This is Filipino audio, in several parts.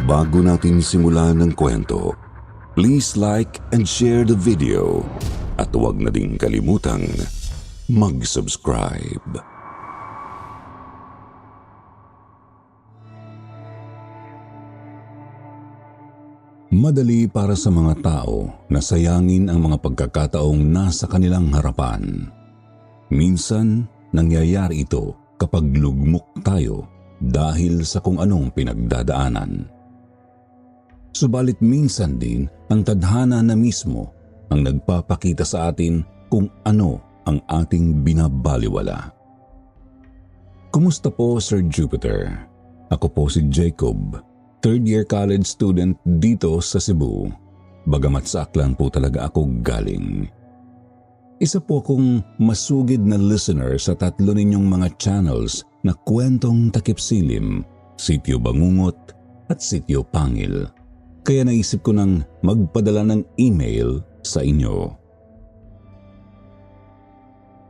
Bago natin simulan ng kwento, please like and share the video at huwag na ding kalimutang mag-subscribe. Madali para sa mga tao na sayangin ang mga pagkakataong nasa kanilang harapan. Minsan, nangyayari ito kapag lugmok tayo dahil sa kung anong pinagdadaanan. Subalit minsan din ang tadhana na mismo ang nagpapakita sa atin kung ano ang ating binabaliwala. Kumusta po, Sir Jupiter? Ako po si Jacob, third-year college student dito sa Cebu. Bagamat sa Aklan po talaga ako galing. Isa po akong masugid na listener sa tatlo ninyong mga channels na Kwentong Takip Silim, Sityo Bangungot at Sityo Pangil. Kaya naisip ko nang magpadala ng email sa inyo.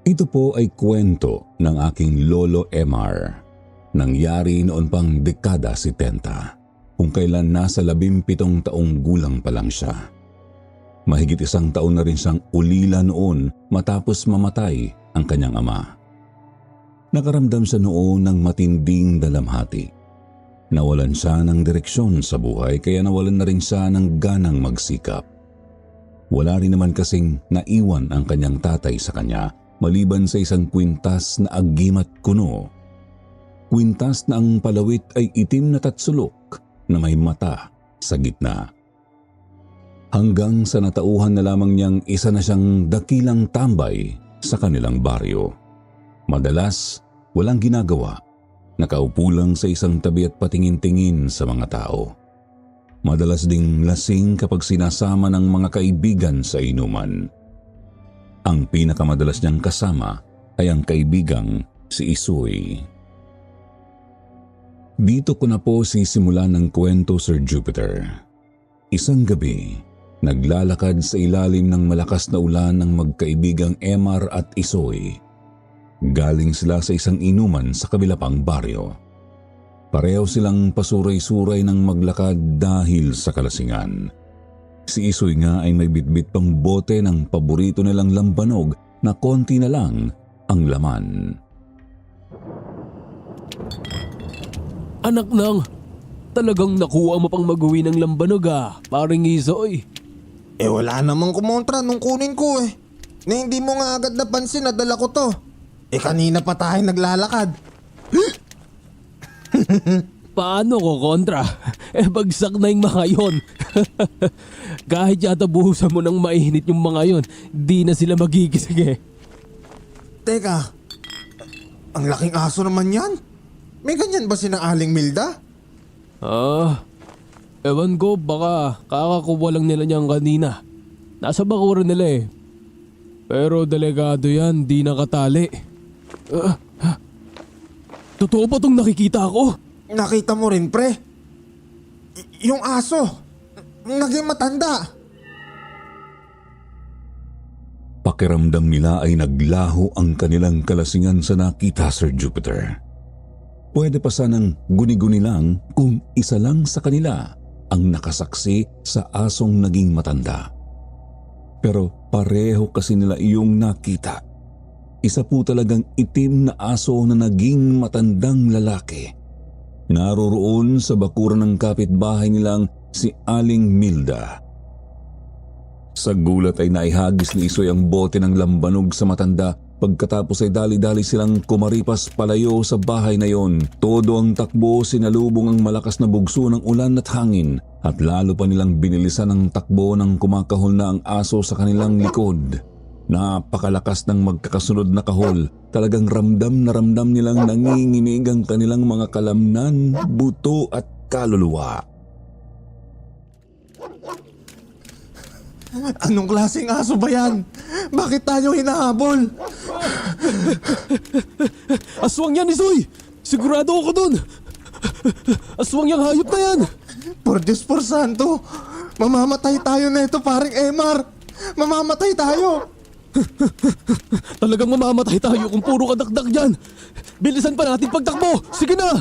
Ito po ay kwento ng aking lolo MR. Nangyari noon pang dekada 70, kung kailan nasa 17 taong gulang pa lang siya. Mahigit 1 taon na rin siyang ulila noon matapos mamatay ang kanyang ama. Nakaramdam siya noon ng matinding dalamhati. Nawalan siya ng direksyon sa buhay kaya nawalan na rin siya ng ganang magsikap. Wala rin naman kasing naiwan ang kanyang tatay sa kanya maliban sa isang kwintas na agimat kuno. Kwintas na ang palawit ay itim na tatsulok na may mata sa gitna. Hanggang sa natauhan na lamang niyang isa na siyang dakilang tambay sa kanilang baryo. Madalas, walang ginagawa. Nakaupo lang sa isang tabi at patingin-tingin sa mga tao. Madalas ding lasing kapag sinasama ng mga kaibigan sa inuman. Ang pinakamadalas niyang kasama ay ang kaibigang si Isoy. Dito ko na po sisimulan ng kwento, Sir Jupiter. Isang gabi, naglalakad sa ilalim ng malakas na ulan ng magkaibigang Emar at Isoy. Galing sila sa isang inuman sa kabila pang baryo. Pareho silang pasuray-suray ng maglakad dahil sa kalasingan. Si Isoy nga ay may bitbit pang bote ng paborito nilang lambanog na konti na lang ang laman. Anak nang, talagang nakuha mo pang mag-uwi ng lambanog paring Isoy. Wala namang kumontra nung kunin ko Na hindi mo nga agad napansin na dala ko to. Kanina pa tayo naglalakad. Paano ko kontra? Bagsak na yung mga yon. Kahit yata buhusan mo ng mainit yung mga yon, di na sila magigising Teka, ang laking aso naman yan. May ganyan ba sinang Aling Milda? Ewan ko, baka kakakuha lang nila niyan kanina. Nasa bakuran nila Pero delikado yan, di nakatali. Totoo ba itong nakikita ko? Nakita mo rin, pre. Yung aso, naging matanda. Pakiramdam nila ay naglaho ang kanilang kalasingan sa nakita, Sir Jupiter. Pwede pa sanang guni-guni lang kung isa lang sa kanila ang nakasaksi sa asong naging matanda. Pero pareho kasi nila iyong nakita. Isa po talagang itim na aso na naging matandang lalaki. Naroroon sa bakuran ng kapitbahay nilang si Aling Milda. Sa gulat ay naihagis ni Isoy ang bote ng lambanog sa matanda. Pagkatapos ay dali-dali silang kumaripas palayo sa bahay na yon. Todo ang takbo, sinalubong ang malakas na bugso ng ulan at hangin. At lalo pa nilang binilisan ang takbo ng kumakahol na ang aso sa kanilang likod. Napakalakas ng magkakasunod na kahol. Talagang ramdam na ramdam nilang nanginginig ang kanilang mga kalamnan, buto at kaluluwa. Anong klaseng aso ba yan? Bakit tayo hinahabol? Aswang yan, Isoy! Sigurado ako dun! Aswang yang hayop na yan! Por Diyos por Santo! Mamamatay tayo neto, paring Emar! Mamamatay tayo! Talagang mamamatay tayo kung puro kadakdak dyan. Bilisan pa natin pagtakbo. Sige na.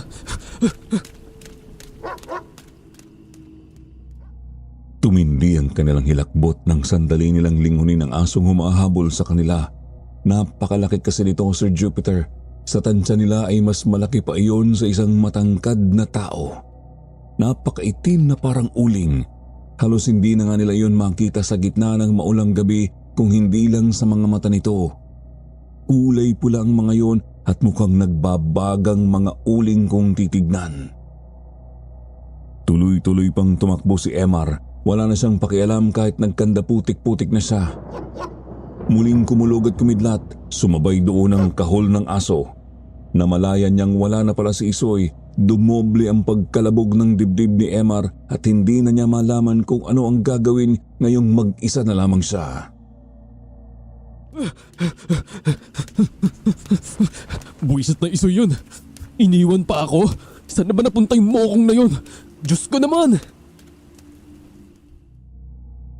Tumindi ang kanilang hilakbot nang sandali nilang lingunin ang asong humahabol sa kanila. Napakalaki kasi nito, Sir Jupiter. Sa tansya nila ay mas malaki pa iyon sa isang matangkad na tao. Napakaitim na parang uling. Halos hindi na nga nila iyon makita sa gitna ng maulang gabi kung hindi lang sa mga mata nito. Kulay pula ang mga yon at mukhang nagbabagang mga uling kung titignan. Tuloy-tuloy pang tumakbo si Emar. Wala na siyang pakialam kahit nagkandaputik-putik na siya. Muling kumulog at kumidlat, sumabay doon ang kahol ng aso. Namalayan niyang wala na pala si Isoy, dumoble ang pagkalabog ng dibdib ni Emar at hindi na niya malaman kung ano ang gagawin ngayong mag-isa na lamang siya. Buwisit na Isoy yun. Iniwan pa ako. Saan na ba napunta yung mokong na yun? Diyos ko naman!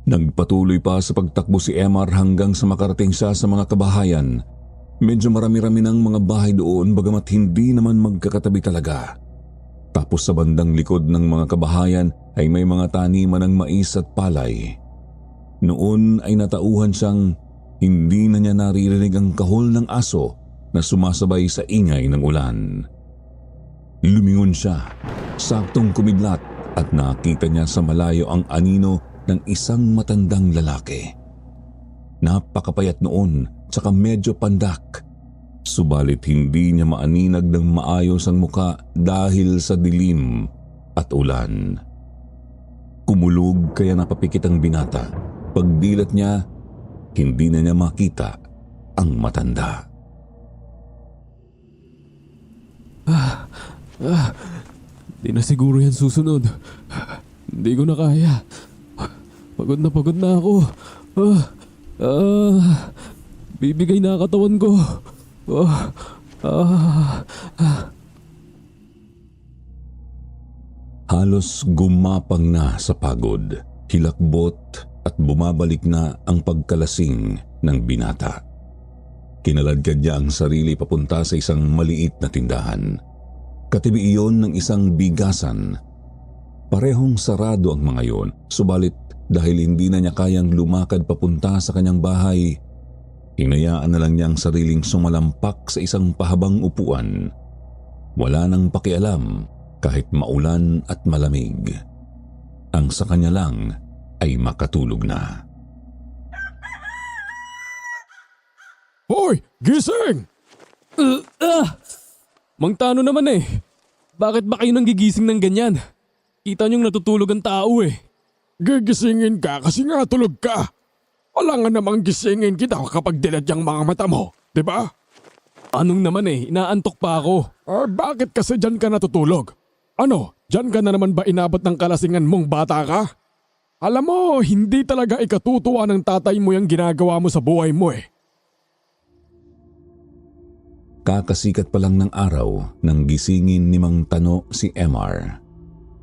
Nagpatuloy pa sa pagtakbo si Emar hanggang sa makarating siya sa mga kabahayan. Medyo marami-rami ng mga bahay doon bagamat hindi naman magkakatabi talaga. Tapos sa bandang likod ng mga kabahayan ay may mga taniman ng mais at palay. Noon ay natauhan siyang hindi na niya naririnig ang kahol ng aso na sumasabay sa ingay ng ulan. Lumingon siya, saktong kumidlat at nakita niya sa malayo ang anino ng isang matandang lalaki. Napakapayat noon tsaka medyo pandak. Subalit hindi niya maaninag ng maayos ang muka dahil sa dilim at ulan. Kumulog kaya napapikit ang binata. Pagdilat niya, hindi na niya makita ang matanda. Di na siguro yan susunod. Hindi ko na kaya. Pagod na ako. Bibigay na katawan ko. Halos gumapang na sa pagod, hilakbot at bumabalik na ang pagkalasing ng binata. Kinaladkad niya ang sarili papunta sa isang maliit na tindahan. Katabi iyon ng isang bigasan. Parehong sarado ang mga iyon, subalit dahil hindi na niya kayang lumakad papunta sa kanyang bahay, hinayaan na lang niya ang sariling sumalampak sa isang pahabang upuan. Wala nang pakialam kahit maulan at malamig. Ang sa kanya lang ay makatulog na. Hoy! Gising! Mang Tano naman eh. Bakit ba kayo nang gigising ng ganyan? Kita niyong natutulog ang tao eh. Gigisingin ka kasi nga tulog ka. Wala nga namang gisingin kita kapag dilat yung mga mata mo, di ba? Anong naman eh, inaantok pa ako. Bakit kasi dyan ka natutulog? Ano, dyan ka na naman ba inabot ng kalasingan mong bata ka? Alam mo, hindi talaga ikatutuwa ng tatay mo yung ginagawa mo sa buhay mo eh. Kakasikat pa lang ng araw nang gisingin ni Mang Tano si Emar.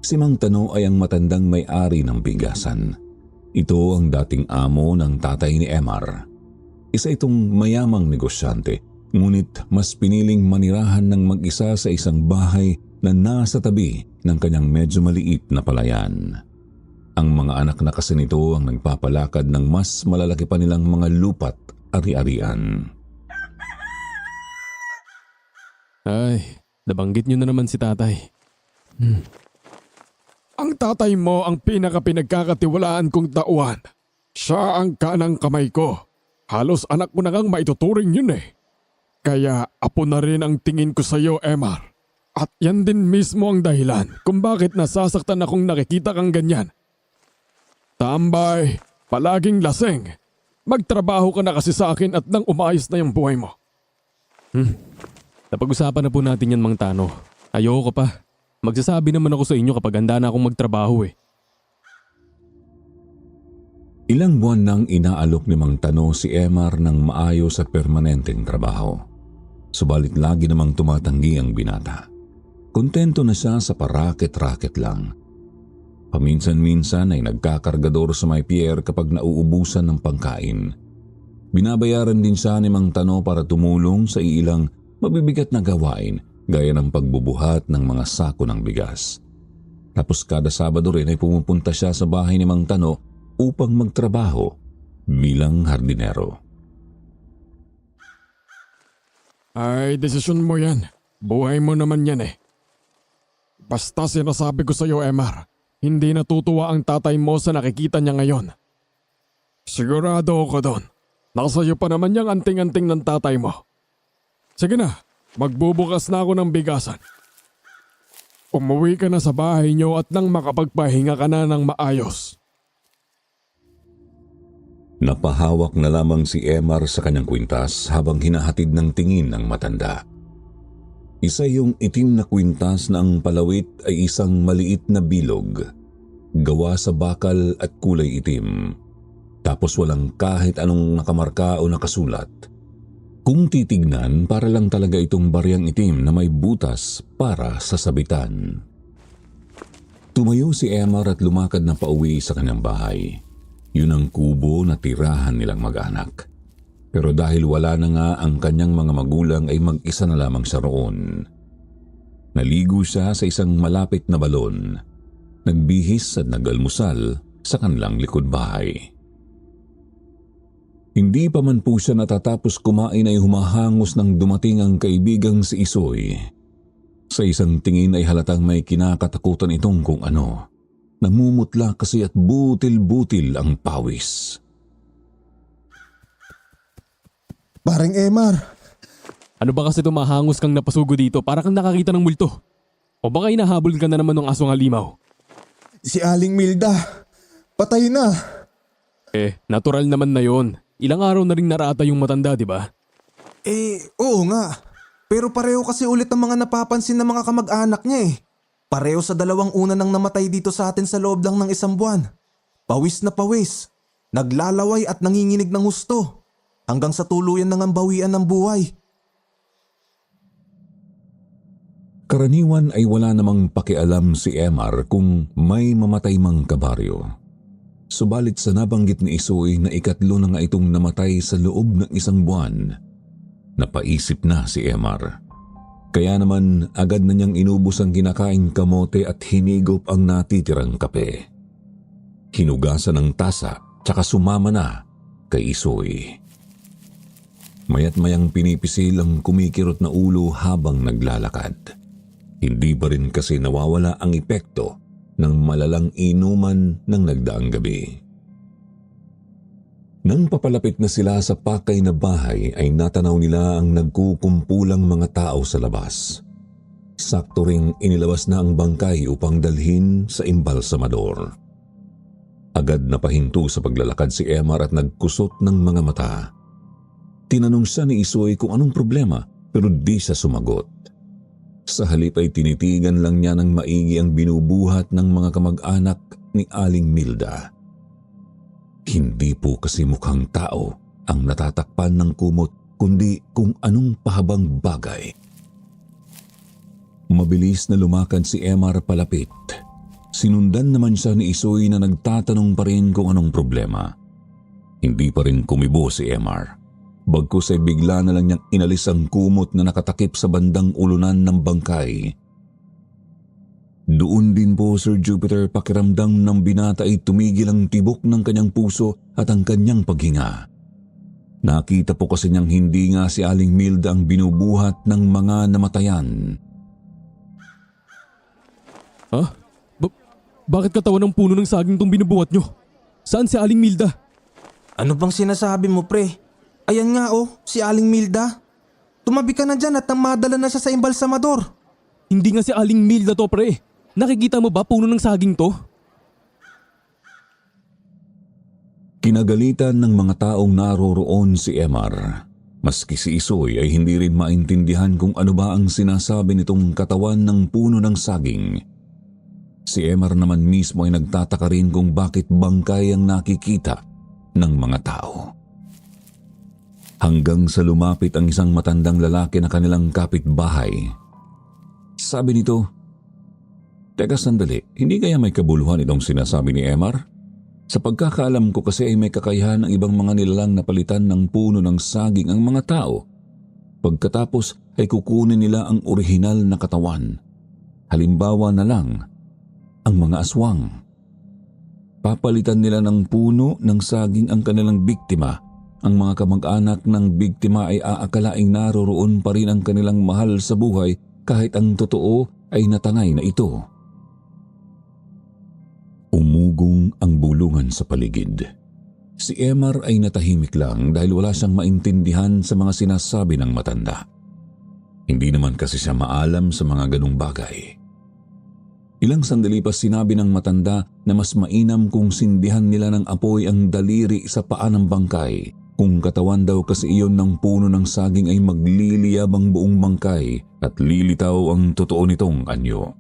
Si Mang Tano ay ang matandang may-ari ng bigasan. Ito ang dating amo ng tatay ni Emar. Isa itong mayamang negosyante, ngunit mas piniling manirahan ng mag-isa sa isang bahay na nasa tabi ng kanyang medyo maliit na palayan. Ang mga anak na kasi nito ang nagpapalakad ng mas malalaki pa nilang mga lupa't ari-arian. Ay, nabanggit niyo na naman si tatay. Ang tatay mo ang pinaka-pinagkakatiwalaan kong tauhan. Siya ang kanang kamay ko. Halos anak ko na ngang maituturing yun eh. Kaya apo na rin ang tingin ko sa iyo, Emar. At yan din mismo ang dahilan kung bakit nasasaktan akong nakikita kang ganyan. Tambay, palaging lasing. Magtrabaho ka na kasi sa akin at nang umayos na yung buhay mo. Napag-usapan na po natin yan, Mang Tano. Ayoko pa. Magsasabi naman ako sa inyo kapag handa na akong magtrabaho eh. Ilang buwan nang inaalok ni Mang Tano si Emar ng maayos at permanenteng trabaho. Subalit lagi namang tumatanggi ang binata. Kontento na siya sa paraket-raket lang. Paminsan-minsan ay nagkakargador sa may pier kapag nauubusan ng pangkain. Binabayaran din siya ni Mang Tano para tumulong sa ilang mabibigat na gawain gaya ng pagbubuhat ng mga sako ng bigas. Tapos kada Sabado rin ay pumupunta siya sa bahay ni Mang Tano upang magtrabaho bilang hardinero. Ay, desisyon mo yan. Buhay mo naman yan eh. Basta sinasabi ko sa'yo, Emar, hindi natutuwa ang tatay mo sa nakikita niya ngayon. Sigurado ako doon. Nasa iyo pa naman yung anting-anting ng tatay mo. Sige na, magbubukas na ako ng bigasan. Umuwi ka na sa bahay niyo at nang makapagpahinga ka na ng maayos. Napahawak na lamang si Emar sa kanyang kwintas habang hinahatid ng tingin ng matanda. Isa yung itim na kwintas na ang palawit ay isang maliit na bilog, gawa sa bakal at kulay itim. Tapos walang kahit anong nakamarka o nakasulat. Kung titignan, para lang talaga itong baryang itim na may butas para sa sabitan. Tumayo si Emar at lumakad na pauwi sa kanyang bahay. Yun ang kubo na tirahan nilang mag-anak. Pero dahil wala na nga ang kanyang mga magulang ay mag-isa na lamang siya roon. Naligo siya sa isang malapit na balon. Nagbihis at nag-almusal sa kanilang likod bahay. Hindi pa man po siya natatapos kumain ay humahangos nang dumating ang kaibigang si Isoy. Sa isang tingin ay halatang may kinakatakutan itong kung ano. Namumutla kasi at butil-butil ang pawis. Parang Emar, Ano ba kasi tumahangos kang napasugo dito para kang nakakita ng multo? O baka hinahabol ka na naman ng asong halimaw? si Aling Milda, patay na. Natural naman na yon. Ilang araw na rin narata yung matanda, di ba? Oo nga. Pero pareho kasi ulit ang mga napapansin ng mga kamag-anak niya eh. Pareho sa dalawang una nang namatay dito sa atin sa loob lang ng 1 buwan. Pawis na pawis. Naglalaway at nanginginig ng husto. Hanggang sa tuluyan ng ambawian ng buhay. Karaniwan ay wala namang pakialam si Emar kung may mamatay mang kabaryo. Subalit sa nabanggit ni Isoy na 3 na nga itong namatay sa loob ng 1 buwan, napaisip na si Emar. Kaya naman agad na niyang inubos ang kinakaing kamote at hinigop ang natitirang kape. Hinugasan ng tasa tsaka sumama na kay Isoy. Mayat mayang pinipisil ang kumikirot na ulo habang naglalakad. Hindi pa rin kasi nawawala ang epekto ng malalang inuman ng nagdaang gabi. Nang papalapit na sila sa pakay na bahay ay natanaw nila ang nagkukumpulang mga tao sa labas. Sakto ring inilabas na ang bangkay upang dalhin sa embalsamador. Agad na pahinto sa paglalakad si Emar at nagkusot ng mga mata. Tinanong siya ni Isoy kung anong problema pero di siya sumagot. Sa halip ay tinitigan lang niya ng maigi ang binubuhat ng mga kamag-anak ni Aling Milda. Hindi po kasi mukhang tao ang natatakpan ng kumot kundi kung anong pahabang bagay. Mabilis na lumakad si Emar palapit. Sinundan naman siya ni Isoy na nagtatanong pa rin kung anong problema. Hindi pa rin kumibo si Emar. Bagkus ay bigla na lang niyang inalis ang kumot na nakatakip sa bandang ulunan ng bangkay. Doon din po, Sir Jupiter, pakiramdam ng binata ay tumigil ang tibok ng kanyang puso at ang kanyang paghinga. Nakita po kasi niyang hindi nga si Aling Milda ang binubuhat ng mga namatayan. Bakit katawan ng puno ng saging tong binubuhat nyo? Saan si Aling Milda? Ano bang sinasabi mo, pre? Ayan nga si Aling Milda. Tumabi ka na dyan at nang madala na siya sa embalsamador. Hindi nga si Aling Milda to, pre. Nakikita mo ba puno ng saging to? Kinagalitan ng mga taong naroroon si Emar. Maski si Isoy ay hindi rin maintindihan kung ano ba ang sinasabi nitong katawan ng puno ng saging. Si Emar naman mismo ay nagtataka rin kung bakit bangkay ang nakikita ng mga tao. Hanggang sa lumapit ang isang matandang lalaki na kanilang kapitbahay. Sabi nito, "Teka sandali, hindi kaya may kabuluhan itong sinasabi ni Emar? Sa pagkakaalam ko kasi ay may kakayahan ng ibang mga nilalang na palitan ng puno ng saging ang mga tao. Pagkatapos ay kukunin nila ang orihinal na katawan. Halimbawa na lang, ang mga aswang. Papalitan nila ng puno ng saging ang kanilang biktima. Ang mga kamag-anak ng biktima ay aakalaing naroroon pa rin ang kanilang mahal sa buhay kahit ang totoo ay natangay na ito. Umugong ang bulungan sa paligid. Si Emar ay natahimik lang dahil wala siyang maintindihan sa mga sinasabi ng matanda. Hindi naman kasi siya maalam sa mga ganung bagay. Ilang sandali pa sinabi ng matanda na mas mainam kung sindihan nila ng apoy ang daliri sa paa ng bangkay. Kung katawan daw kasi iyon ng puno ng saging ay magliliyab ang buong bangkay at lilitaw ang totoo nitong anyo.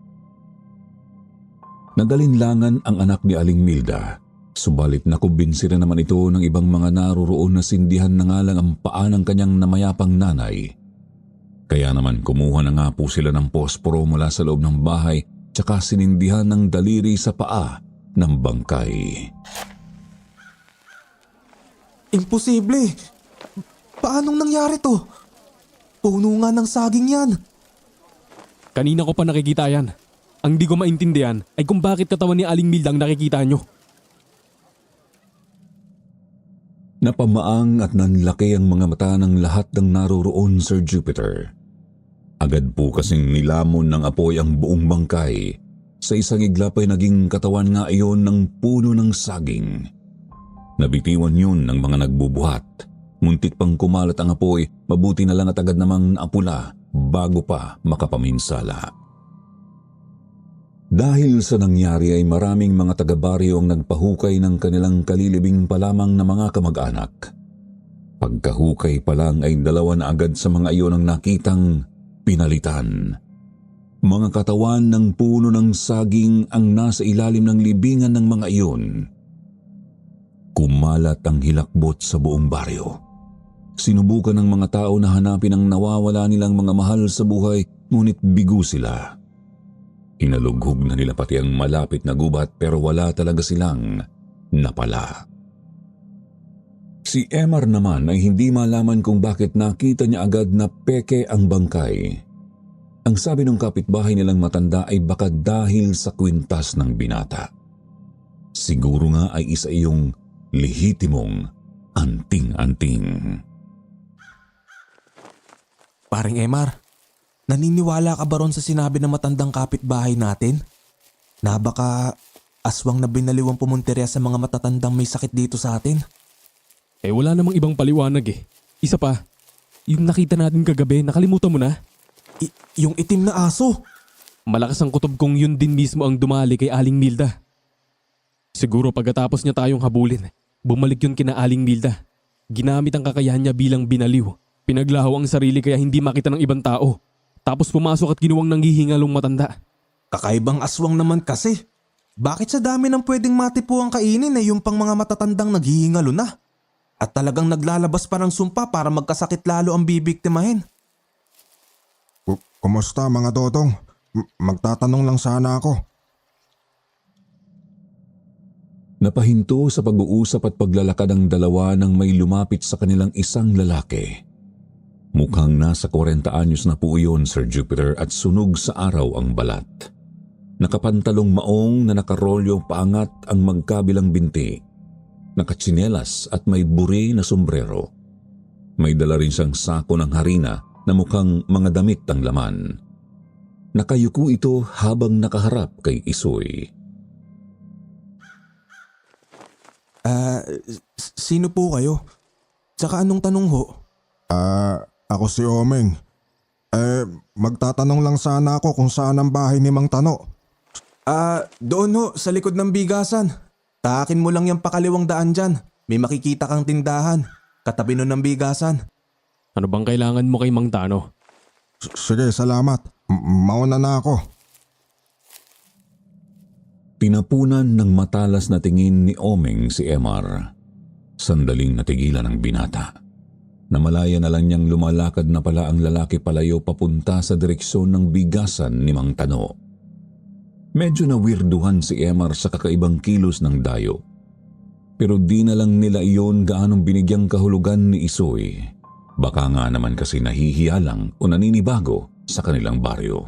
Nagalinlangan ang anak ni Aling Milda, subalit nakumbinsi rin naman ito ng ibang mga naroroon na sindihan na nga lang ang paa ng kanyang namayapang nanay. Kaya naman kumuha na nga po sila ng posporo mula sa loob ng bahay tsaka sinindihan ng daliri sa paa ng bangkay. Imposible! Paanong nangyari to? Puno nga ng saging yan. Kanina ko pa nakikita yan. Ang di ko maintindihan ay kung bakit katawan ni Aling Milda ang nakikita nyo. Napamaang at nanlaki ang mga mata ng lahat ng naroroon, Sir Jupiter. Agad po kasing nilamon ng apoy ang buong bangkay. Sa isang iglap ay naging katawan nga iyon ng puno ng saging. Nabitiwan yun ng mga nagbubuhat. Muntik pang kumalat ang apoy, mabuti na lang at agad namang naapula bago pa makapaminsala. Dahil sa nangyari ay maraming mga taga-baryo ang nagpahukay ng kanilang kalilibing pa lamang na mga kamag-anak. Pagkahukay pa lang ay dalawa na agad sa mga iyon ang nakitang pinalitan. Mga katawan ng puno ng saging ang nasa ilalim ng libingan ng mga iyon. Kumalat ang hilakbot sa buong baryo. Sinubukan ng mga tao na hanapin ang nawawala nilang mga mahal sa buhay, ngunit bigo sila. Inalughog na nila pati ang malapit na gubat pero wala talaga silang napala. Si Emar naman ay hindi malaman kung bakit nakita niya agad na peke ang bangkay. Ang sabi ng kapitbahay nilang matanda ay baka dahil sa kwintas ng binata. Siguro nga ay isa iyong lehitimong anting-anting. Paring Emar, naniniwala ka ba ron sa sinabi ng matandang kapitbahay natin? Na baka aswang na binaliwang pumuntirya sa mga matatandang may sakit dito sa atin? Eh wala namang ibang paliwanag eh. Isa pa, yung nakita natin kagabi, nakalimutan mo na? Yung itim na aso. Malakas ang kutob kong yun din mismo ang dumali kay Aling Milda. Siguro pagkatapos niya tayong habulin, bumalik yun kina Aling Milda. Ginamit ang kakayahan niya bilang binaliw. Pinaglaho ang sarili kaya hindi makita ng ibang tao. Tapos pumasok at ginuwang nanghihingalong matanda. Kakaibang aswang naman kasi. Bakit sa dami ng pwedeng matipuang kainin ay yung pang mga matatandang naghihingalo na? At talagang naglalabas pa ng sumpa para magkasakit lalo ang bibiktimahin. Kumusta mga dodong? Magtatanong lang sana ako. Napahinto sa pag-uusap at paglalakad ang dalawa nang may lumapit sa kanilang isang lalaki. Mukhang nasa 40 anyos na po iyon, Sir Jupiter, at sunog sa araw ang balat. Nakapantalong maong na nakarolyo paangat ang magkabilang binti. Nakatsinelas at may buri na sombrero. May dala rin siyang sako ng harina na mukhang mga damit ang laman. Nakayuko ito habang nakaharap kay Isoy. Sino po kayo? Tsaka anong tanong ho? Ako si Omeng. Magtatanong lang sana ako kung saan ang bahay ni Mang Tano. Doon ho, sa likod ng bigasan. Taakin mo lang yung pakaliwang daan dyan. May makikita kang tindahan. Katabi nun ng bigasan. Ano bang kailangan mo kay Mang Tano? Sige, salamat. Mauna na ako. Tinapunan ng matalas na tingin ni Omeng si Emar. Sandaling natigilan ang binata. Namalaya na lang niyang lumalakad na pala ang lalaki palayo papunta sa direksyon ng bigasan ni Mang Tano. Medyo nawirduhan si Emar sa kakaibang kilos ng dayo. Pero di na lang nila iyon gaanong binigyang kahulugan ni Isoy. Baka nga naman kasi nahihiya lang o naninibago sa kanilang baryo.